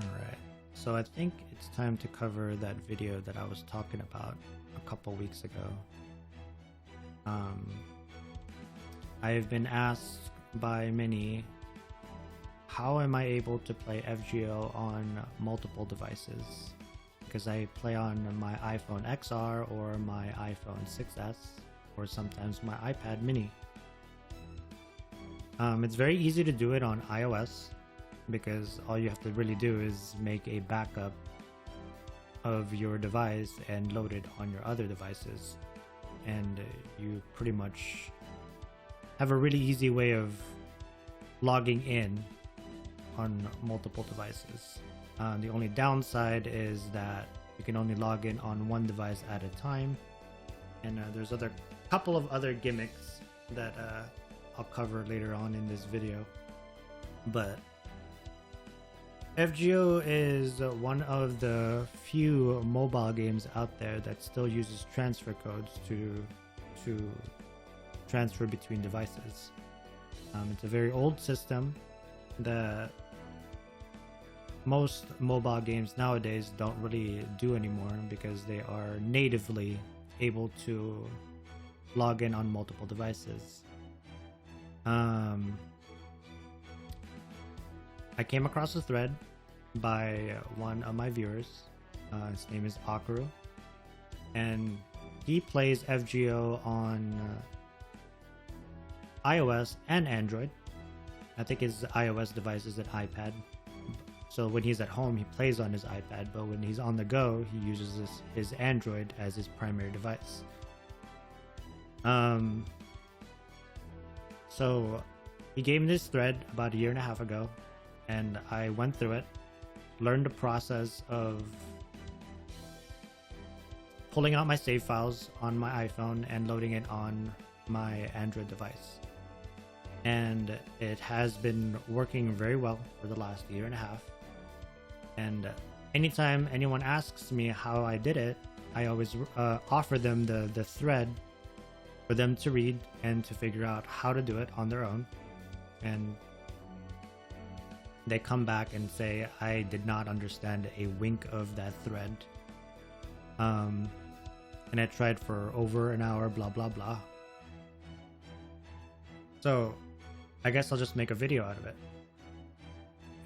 Alright, so I think it's time to cover that video that I was talking about a couple weeks ago. I've been asked by many, how am I able to play FGO on multiple devices? Because I play on my iPhone XR or my iPhone 6s or sometimes my iPad mini. It's very easy to do it on iOS because all you have to really do is make a backup of your device and load it on your other devices, and you pretty much have a really easy way of logging in on multiple devices. The only downside is that you can only log in on one device at a time, and there's a couple of other gimmicks that I'll cover later on in this video. But FGO is one of the few mobile games out there that still uses transfer codes to transfer between devices. It's a very old system that most mobile games nowadays don't really do anymore because they are natively able to log in on multiple devices. I came across a thread by one of my viewers. His name is Akaru, and he plays FGO on iOS and Android. I think his iOS device is an iPad, so when he's at home he plays on his iPad, but when he's on the go he uses his Android as his primary device. So he gave me this thread about a year and a half ago, and I went through it, learned the process of pulling out my save files on my iPhone and loading it on my Android device. And it has been working very well for the last year and a half. And anytime anyone asks me how I did it, I always offer them the thread for them to read and to figure out how to do it on their own. And they come back and say, I did not understand a wink of that thread. And I tried for over an hour, blah, blah, blah. So I guess I'll just make a video out of it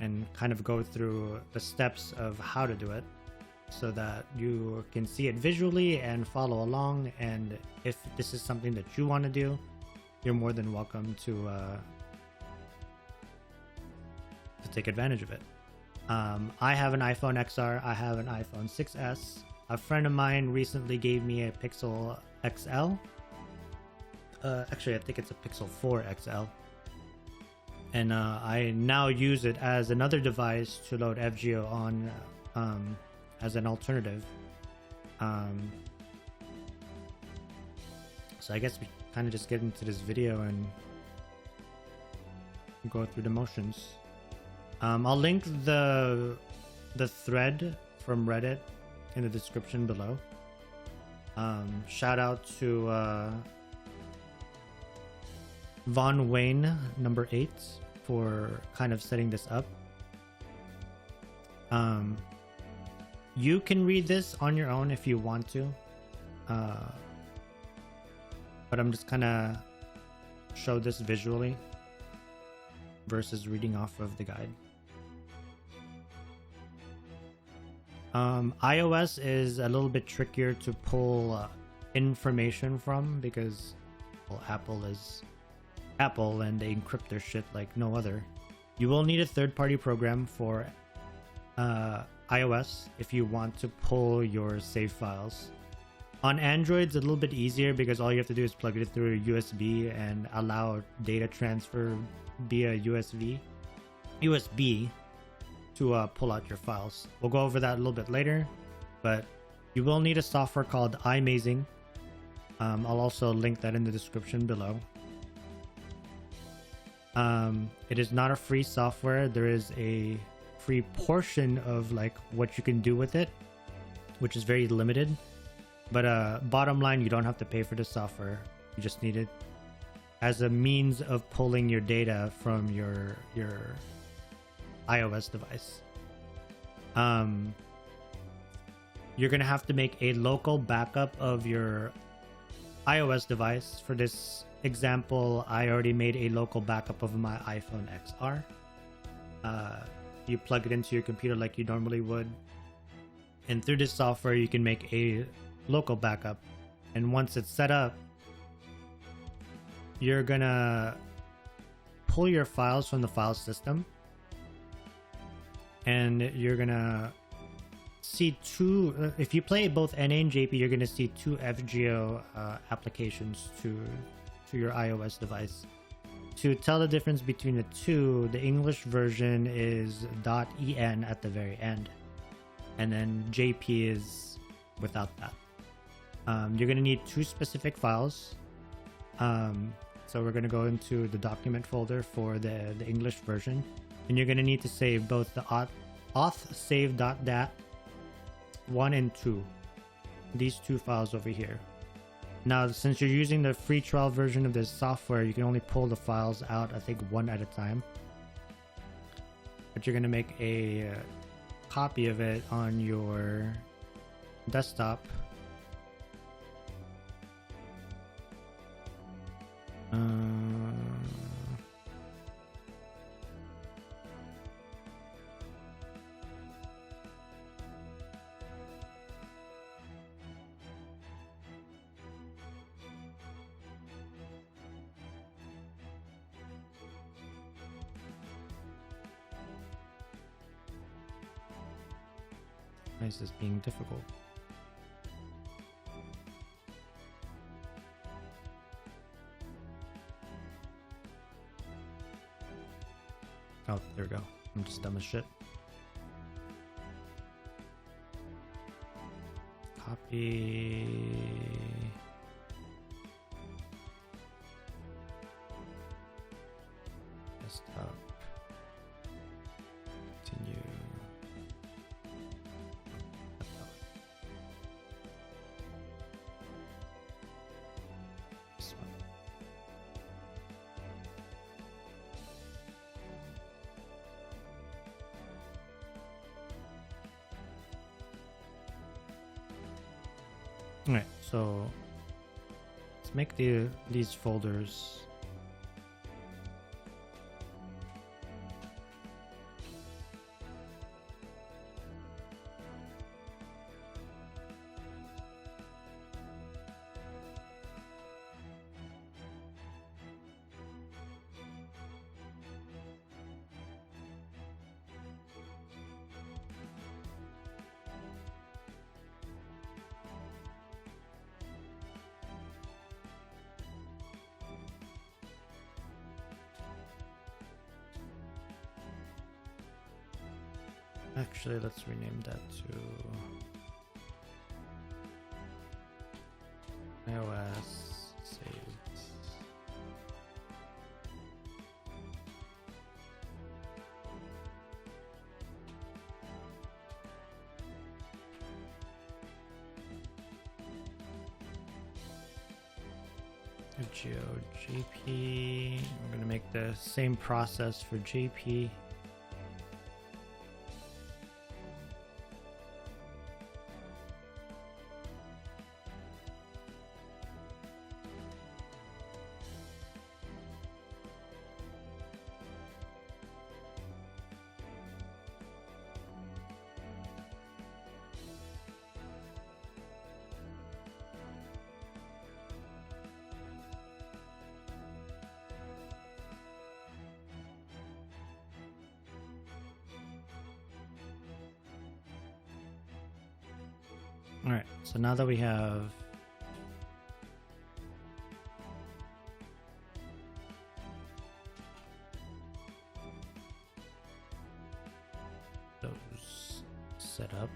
and kind of go through the steps of how to do it so that you can see it visually and follow along. And if this is something that you want to do, you're more than welcome to take advantage of it. I have an iPhone XR, I have an iPhone 6s. A friend of mine recently gave me a Pixel XL. Actually, I think it's a Pixel 4 XL. And I now use it as another device to load FGO on as an alternative. So I guess we kind of just get into this video and go through the motions. I'll link the thread from Reddit in the description below. Shout out to Von Wayne number 8 for kind of setting this up. You can read this on your own if you want to, but I'm just gonna show this visually versus reading off of the guide. iOS is a little bit trickier to pull information from because, well, Apple is Apple and they encrypt their shit like no other. You will need a third-party program for iOS if you want to pull your save files. On Android, it's a little bit easier because all you have to do is plug it through a USB and allow data transfer via USB to pull out your files. We'll go over that a little bit later, but you will need a software called iMazing. I'll also link that in the description below. It is not a free software. There is a free portion of like what you can do with it, which is very limited. But bottom line, you don't have to pay for the software. You just need it as a means of pulling your data from your iOS device. You're gonna have to make a local backup of your iOS device. For this example, I already made a local backup of my iPhone XR. You plug it into your computer like you normally would, and through this software you can make a local backup. And once it's set up, you're gonna pull your files from the file system, and you're gonna see two, if you play both NA and JP, you're gonna see two FGO applications to your iOS device. To tell the difference between the two, the English version is .en at the very end, and then JP is without that. You're going to need two specific files. So we're going to go into the document folder for the English version, and you're going to need to save both the auth-save.dat 1 and 2. These two files over here. Now, since you're using the free trial version of this software, you can only pull the files out, I think, one at a time. But you're going to make a copy of it on your desktop. Why is this being difficult? Oh, there we go. I'm just dumb as shit. Copy. Desktop. Continue. This one. Alright, so let's make these folders. Actually, let's rename that to iOS saved. FGO JP. We're going to make the same process for JP. All right, so now that we have those set up,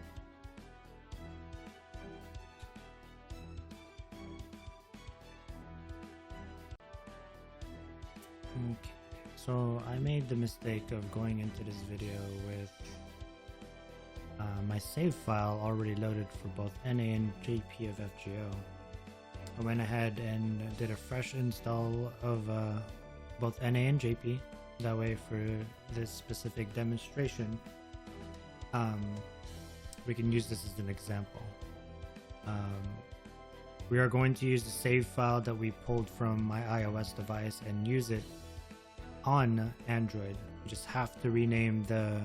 okay, so I made the mistake of going into this video with my save file already loaded for both NA and JP of FGO. I went ahead and did a fresh install of both NA and JP. That way, for this specific demonstration, um, we can use this as an example. We are going to use the save file that we pulled from my iOS device and use it on Android. We just have to rename the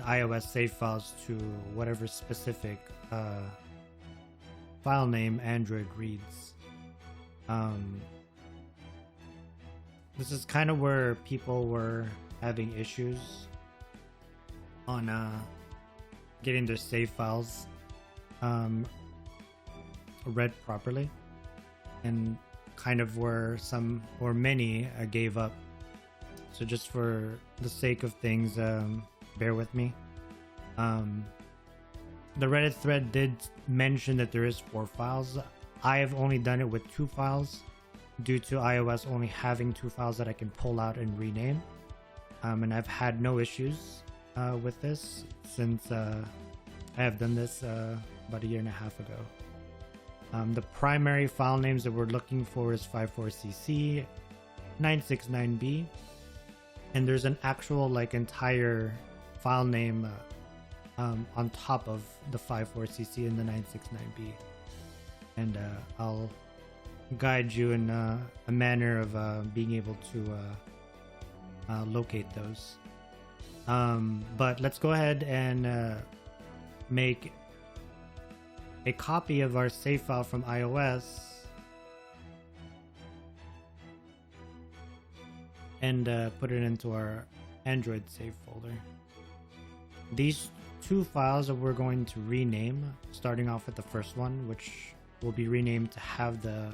iOS save files to whatever specific file name Android reads. This is kind of where people were having issues on getting their save files read properly, and kind of where some or many gave up. So just for the sake of things, bear with me. The Reddit thread did mention that there is 4 files. I have only done it with 2 files due to iOS only having 2 files that I can pull out and rename. And I've had no issues with this since I have done this about a year and a half ago. The primary file names that we're looking for is 54cc, 969b, and there's an actual like entire file name on top of the 54cc and the 969b, and I'll guide you in a manner of being able to locate those. But let's go ahead and make a copy of our save file from iOS and put it into our Android save folder. These 2 files that we're going to rename, starting off with the first one, which will be renamed to have the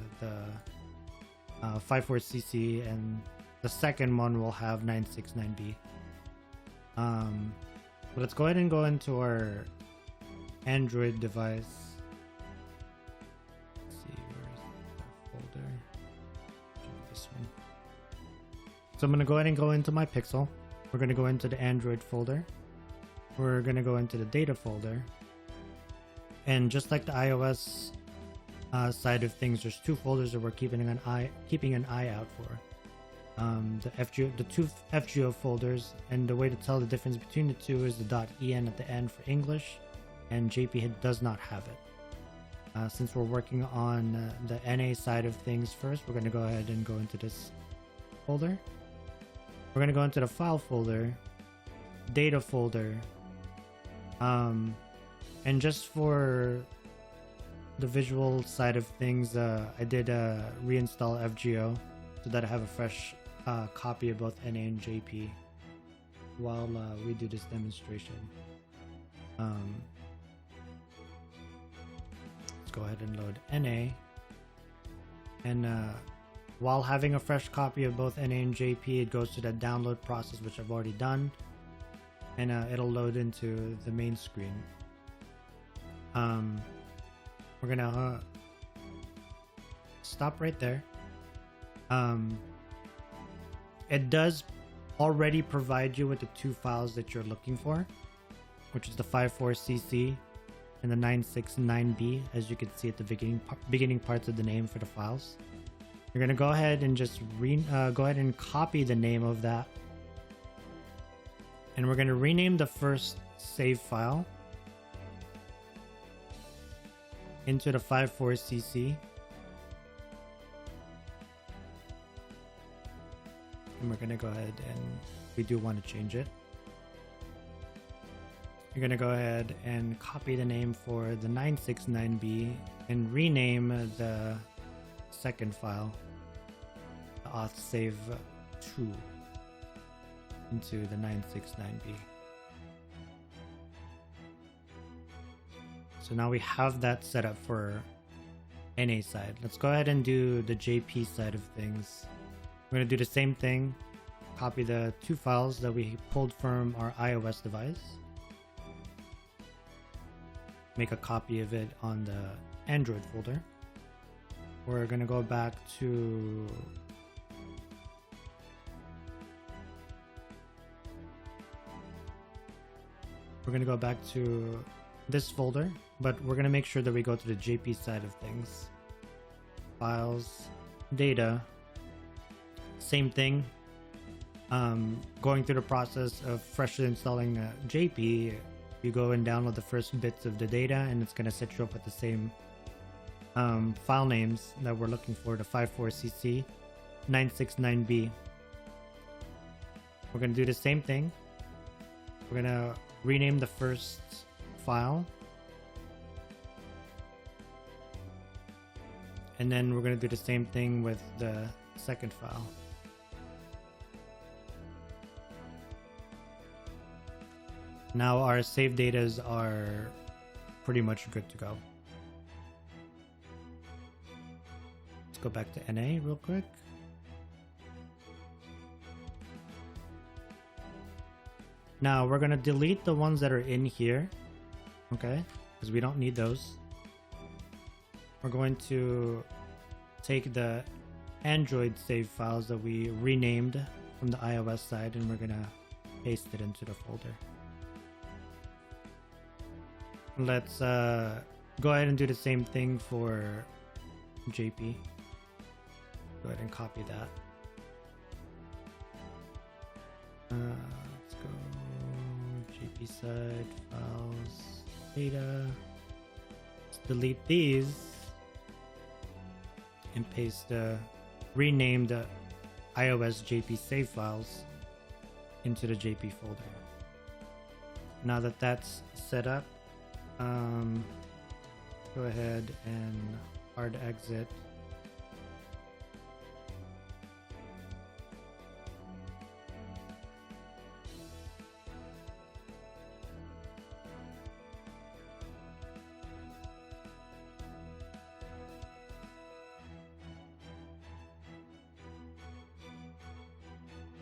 54cc, and the second one will have 969b. But let's go ahead and go into our Android device. Let's see, where is that folder? This one. So I'm going to go ahead and go into my Pixel. We're going to go into the Android folder. We're going to go into the data folder. And just like the iOS side of things, there's 2 folders that we're keeping an eye out for. The 2 FGO folders, and the way to tell the difference between the 2 is the .en at the end for English, and JP does not have it. Since we're working on the NA side of things first, we're going to go ahead and go into this folder. We're going to go into the file folder, data folder, and just for the visual side of things, I did reinstall FGO so that I have a fresh copy of both NA and JP while we do this demonstration. Let's go ahead and load NA, and while having a fresh copy of both NA and JP, it goes to that download process, which I've already done, and it'll load into the main screen. We're gonna stop right there. It does already provide you with the 2 files that you're looking for, which is the 54cc and the 969b, as you can see at the beginning parts of the name for the files. You're gonna go ahead and just go ahead and copy the name of that, and we're gonna rename the first save file into the 54cc, and we're gonna go ahead and we do want to change it. You're gonna go ahead and copy the name for the 969b and rename the second file, the auth save 2, into the 969b. So now we have that set up for NA side. Let's go ahead and do the JP side of things. We're going to do the same thing. Copy the 2 files that we pulled from our iOS device. Make a copy of it on the Android folder. We're going to go back to this folder, but we're going to make sure that we go to the JP side of things. Files, data, same thing. Going through the process of freshly installing JP, You go and download the first bits of the data, and it's going to set you up with the same file names that we're looking for, the 54cc 969b. We're going to do the same thing. We're going to rename the first file, and then we're going to do the same thing with the second file. Now our save datas are pretty much good to go. Let's go back to NA real quick. Now we're going to delete the ones that are in here, okay? Because we don't need those. We're going to take the Android save files that we renamed from the iOS side, and we're going to paste it into the folder. Let's go ahead and do the same thing for JP. Go ahead and copy that. Let's go JP side, files, data. Let's delete these and paste the renamed iOS JP save files into the JP folder. Now that that's set up, go ahead and hard exit.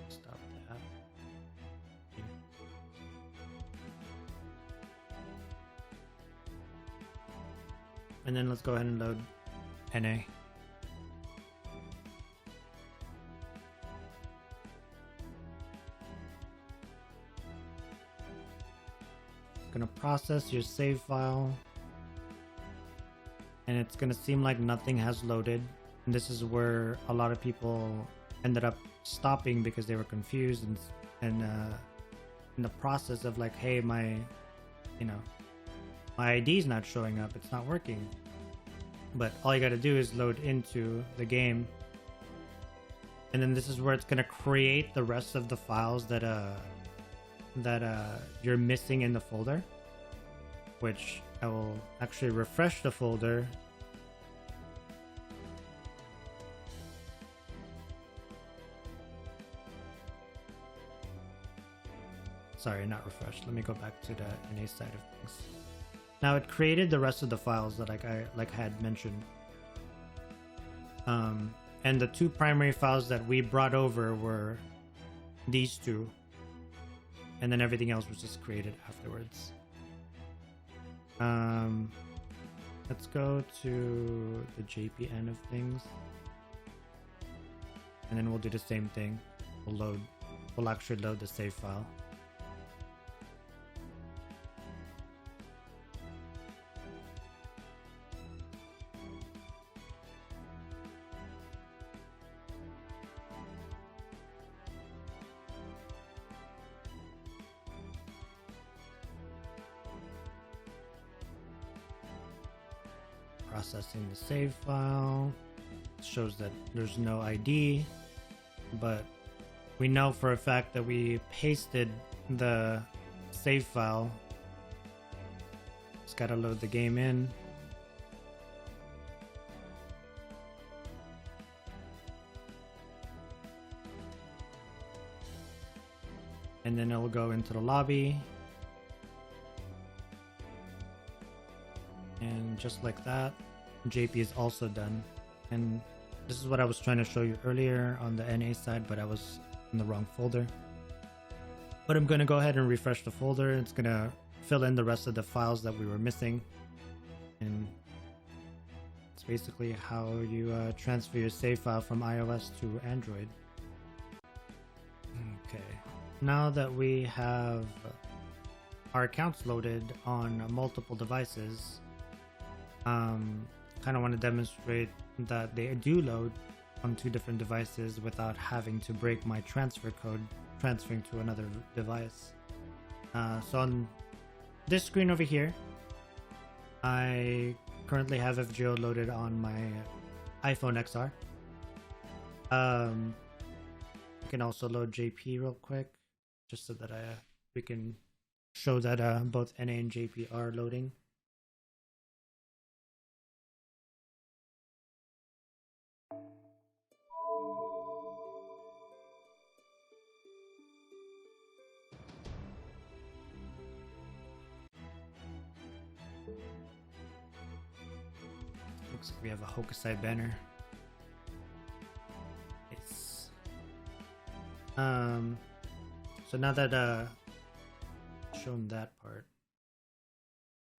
Stop that. And then let's go ahead and load NA. It's gonna process your save file, and it's gonna seem like nothing has loaded. And this is where a lot of people ended up stopping because they were confused and in the process of like, hey, my ID is not showing up, it's not working. But all you got to do is load into the game, and then this is where it's going to create the rest of the files that you're missing in the folder, which I will actually refresh the folder. Sorry, not refreshed. Let me go back to the NA side of things. Now it created the rest of the files that I had mentioned. And the two primary files that we brought over were these two. And then everything else was just created afterwards. Let's go to the JP end of things. And then we'll do the same thing. We'll actually load the save file. Processing the save file. It shows that there's no ID, but we know for a fact that we pasted the save file. Just gotta load the game in. And then it'll go into the lobby. And just like that, JP is also done. And this is what I was trying to show you earlier on the NA side, but I was in the wrong folder. But I'm going to go ahead and refresh the folder. It's going to fill in the rest of the files that we were missing. And it's basically how you transfer your save file from iOS to Android. Okay, now that we have our accounts loaded on multiple devices, kind of want to demonstrate that they do load on two different devices without having to break my transfer code transferring to another device. So this screen over here, I currently have FGO loaded on my iPhone XR. I can also load JP real quick, just so that we can show that both NA and JP are loading. Looks like we have a Hokusai banner. Nice. So now that shown that part,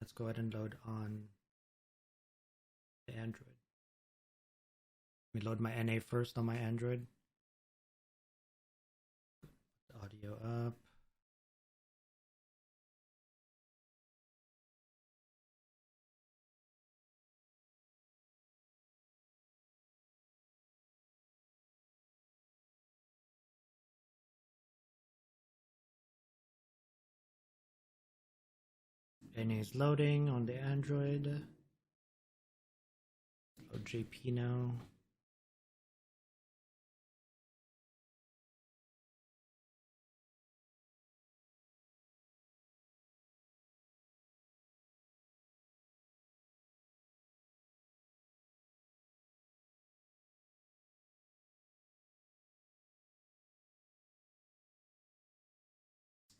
let's go ahead and load on the Android. Let me load my NA first on my Android. Put the audio up. NA is loading on the Android. Load JP now.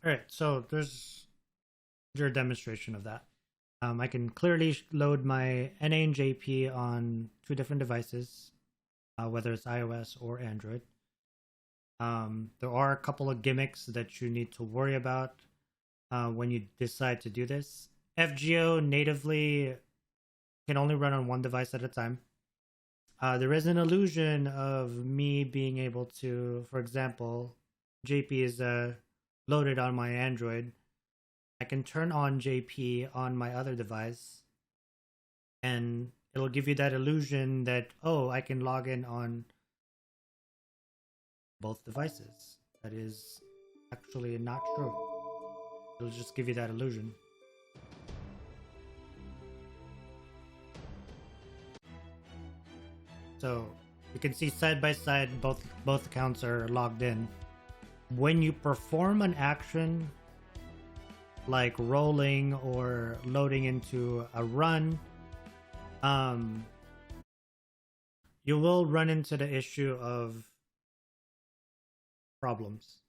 Alright, so there's your demonstration of that. I can clearly load my NA and JP on two different devices, whether it's iOS or Android. There are a couple of gimmicks that you need to worry about when you decide to do this. FGO natively can only run on one device at a time. There is an illusion of me being able to, for example, JP is loaded on my Android. I can turn on JP on my other device, and it'll give you that illusion that, oh, I can log in on both devices. That is actually not true. It'll just give you that illusion. So you can see side by side, both accounts are logged in. When you perform an action like rolling or loading into a run, you will run into the issue of problems.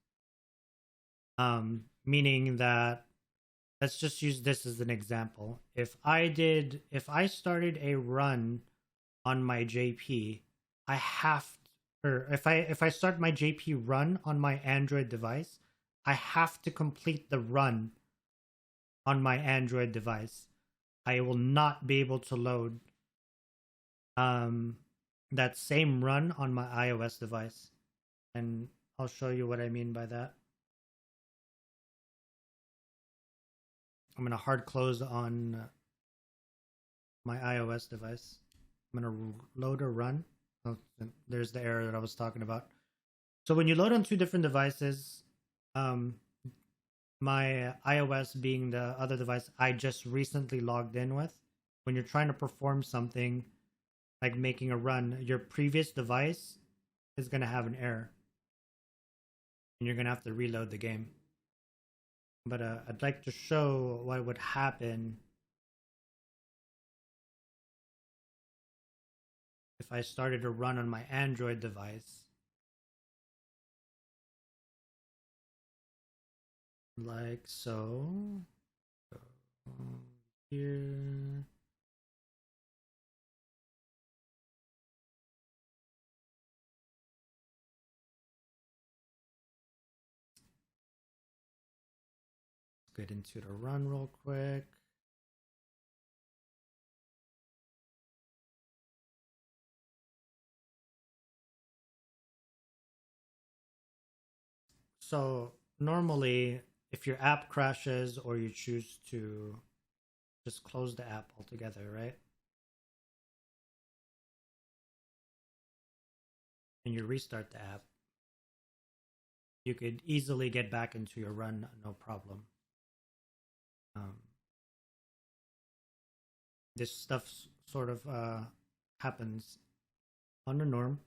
Meaning that, let's just use this as an example. If I started a run on my JP, if I start my JP run on my Android device, I have to complete the run on my Android device. I will not be able to load that same run on my iOS device. And I'll show you what I mean by that. I'm going to hard close on my iOS device. I'm going to load a run. Oh, there's the error that I was talking about. So when you load on two different devices, my iOS being the other device I just recently logged in with, when you're trying to perform something like making a run, your previous device is going to have an error. And you're going to have to reload the game. But I'd like to show what would happen if I started a run on my Android device. Like so. Here. Let's get into the run real quick. So normally, if your app crashes or you choose to just close the app altogether, right? And you restart the app, you could easily get back into your run, no problem. This stuff sort of happens on the norm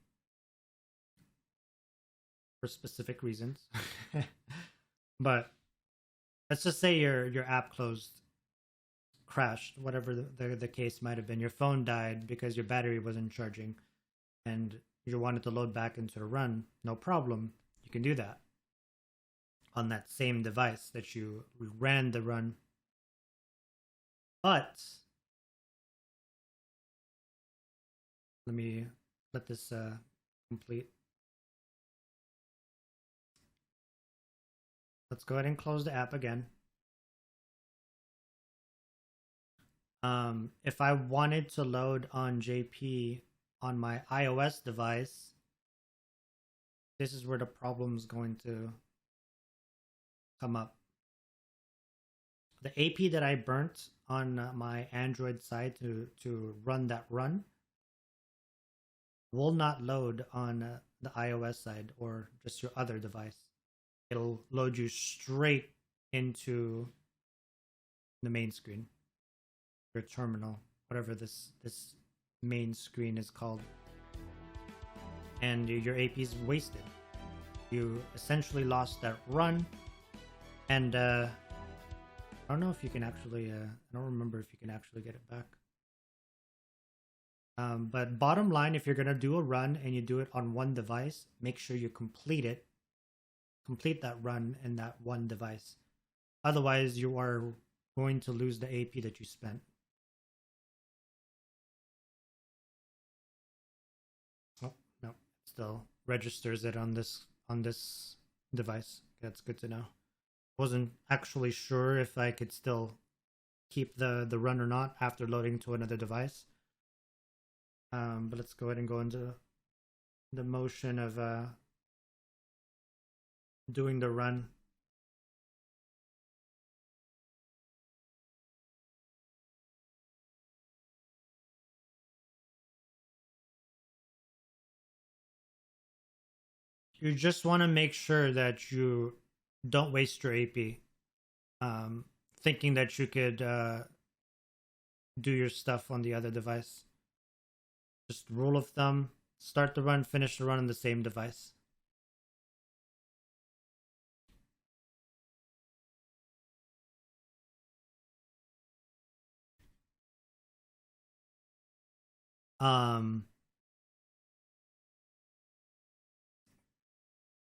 for specific reasons. But let's just say your app crashed, whatever the case might have been. Your phone died because your battery wasn't charging, and you wanted to load back into the run. No problem, you can do that on that same device that you ran the run. But let me let this complete. Let's go ahead and close the app again. If I wanted to load on JP on my iOS device, this is where the problem's going to come up. The AP that I burnt on my Android side to run that run will not load on the iOS side or just your other device. It'll load you straight into the main screen, your terminal, whatever this main screen is called, and your AP is wasted. You essentially lost that run, and I don't know if you can actually. I don't remember if you can actually get it back. But bottom line, if you're gonna do a run and you do it on one device, make sure you complete it. Complete that run in that one device. Otherwise, you are going to lose the AP that you spent. Oh no, it still registers it on this device. That's good to know. Wasn't actually sure if I could still keep the run or not after loading to another device. But let's go ahead and go into the motion of doing the run. You just want to make sure that you don't waste your AP, thinking that you could do your stuff on the other device. Just rule of thumb, start the run, finish the run on the same device.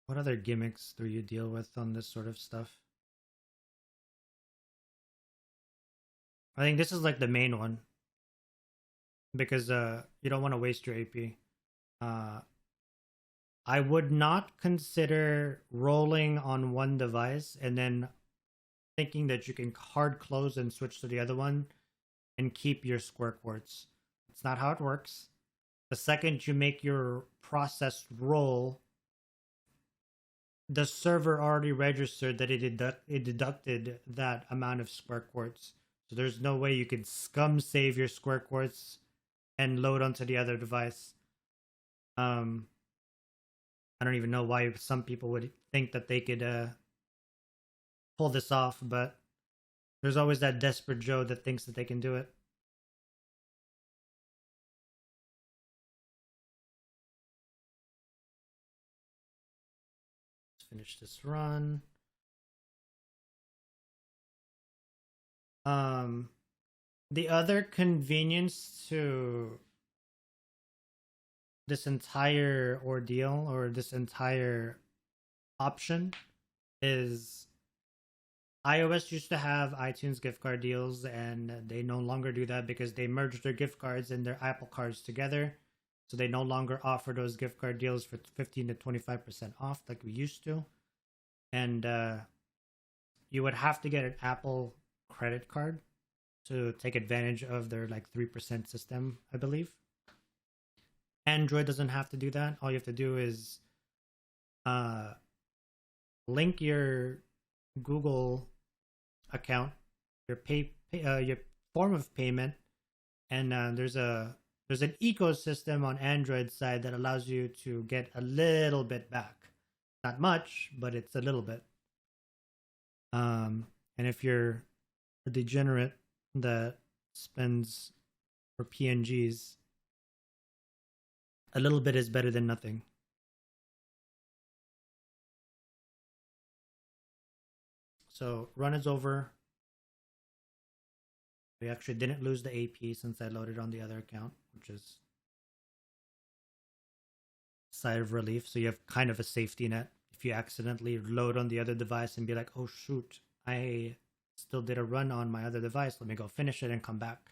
What other gimmicks do you deal with on this sort of stuff? I think this is like the main one, because you don't want to waste your AP. I would not consider rolling on one device and then thinking that you can hard close and switch to the other one and keep your square quartz. It's not how it works. The second you make your processed roll, the server already registered that it deducted that amount of square quartz. So there's no way you can scum save your square quartz and load onto the other device. I don't even know why some people would think that they could pull this off, but there's always that desperate Joe that thinks that they can do it. Let's finish this run. The other convenience to this entire ordeal, or this entire option, is iOS used to have iTunes gift card deals, and they no longer do that because they merged their gift cards and their Apple cards together. So they no longer offer those gift card deals for 15 to 25% off like we used to. And you would have to get an Apple credit card to take advantage of their like 3% system, I believe. Android doesn't have to do that. All you have to do is link your Google account, your form of payment, and there's an ecosystem on Android side that allows you to get a little bit back. Not much, but it's a little bit. And if you're a degenerate that spends or PNGs, a little bit is better than nothing. So run is over. We actually didn't lose the AP since I loaded on the other account, which is a sigh of relief. So you have kind of a safety net if you accidentally load on the other device and be like, oh shoot, I still did a run on my other device. Let me go finish it and come back.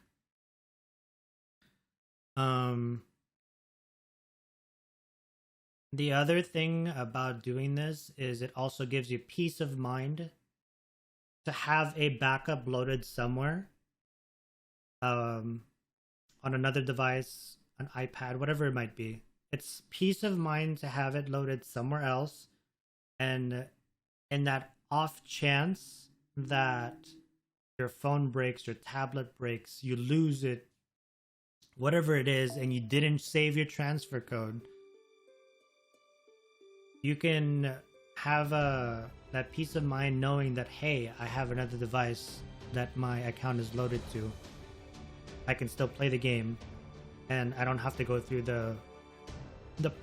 The other thing about doing this is it also gives you peace of mind to have a backup loaded somewhere, on another device, an iPad, whatever it might be. It's peace of mind to have it loaded somewhere else, and in that off chance that your phone breaks, your tablet breaks, you lose it, whatever it is, and you didn't save your transfer code, you can have that peace of mind knowing that, hey, I have another device that my account is loaded to. I can still play the game, and I don't have to go through the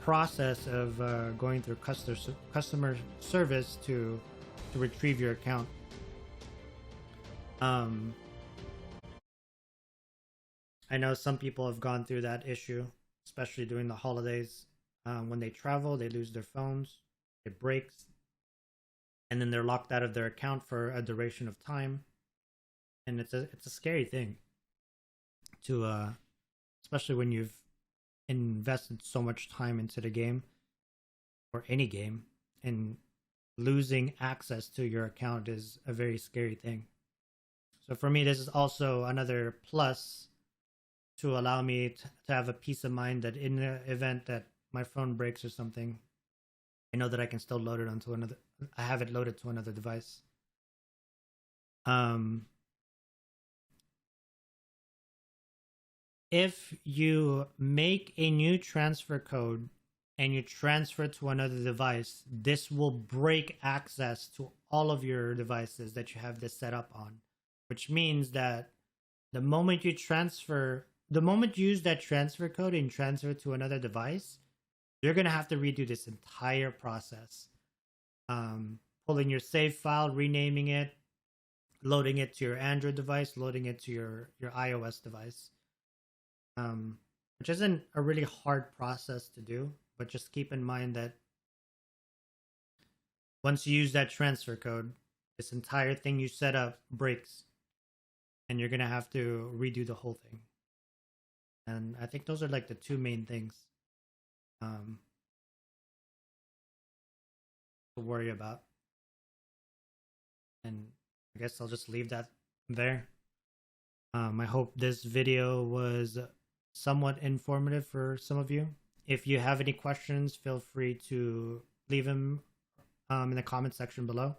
process of going through customer service to retrieve your account. I know some people have gone through that issue, especially during the holidays. When they travel, they lose their phones, it breaks, and then they're locked out of their account for a duration of time. And it's a scary thing to, especially when you've invested so much time into the game or any game, and losing access to your account is a very scary thing. So for me, this is also another plus to allow me to have a peace of mind that in the event that my phone breaks or something, I know that I can still load it onto another. I have it loaded to another device. If you make a new transfer code and you transfer to another device, this will break access to all of your devices that you have this set up on, which means that the moment you use that transfer code and transfer to another device, you're going to have to redo this entire process. Pulling your save file, renaming it, loading it to your Android device, loading it to your iOS device. Which isn't a really hard process to do, but just keep in mind that once you use that transfer code, this entire thing you set up breaks, and you're going to have to redo the whole thing. And I think those are like the two main things to worry about. And I guess I'll just leave that there. I hope this video was somewhat informative for some of you. If you have any questions, feel free to leave them in the comment section below,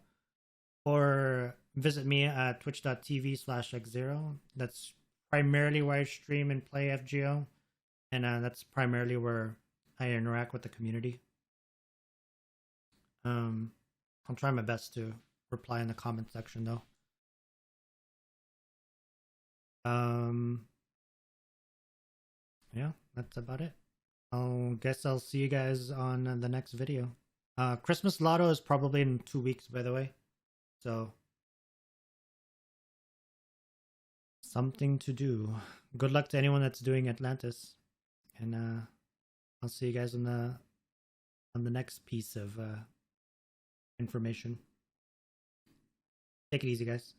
or visit me at twitch.tv/xzero. That's primarily where I stream and play FGO, and that's primarily where I interact with the community. I'll try my best to reply in the comment section though. Yeah, that's about it. Guess I'll see you guys on the next video. Christmas Lotto is probably in 2 weeks, by the way. So, something to do. Good luck to anyone that's doing Atlantis. And I'll see you guys on the next piece of information. Take it easy, guys.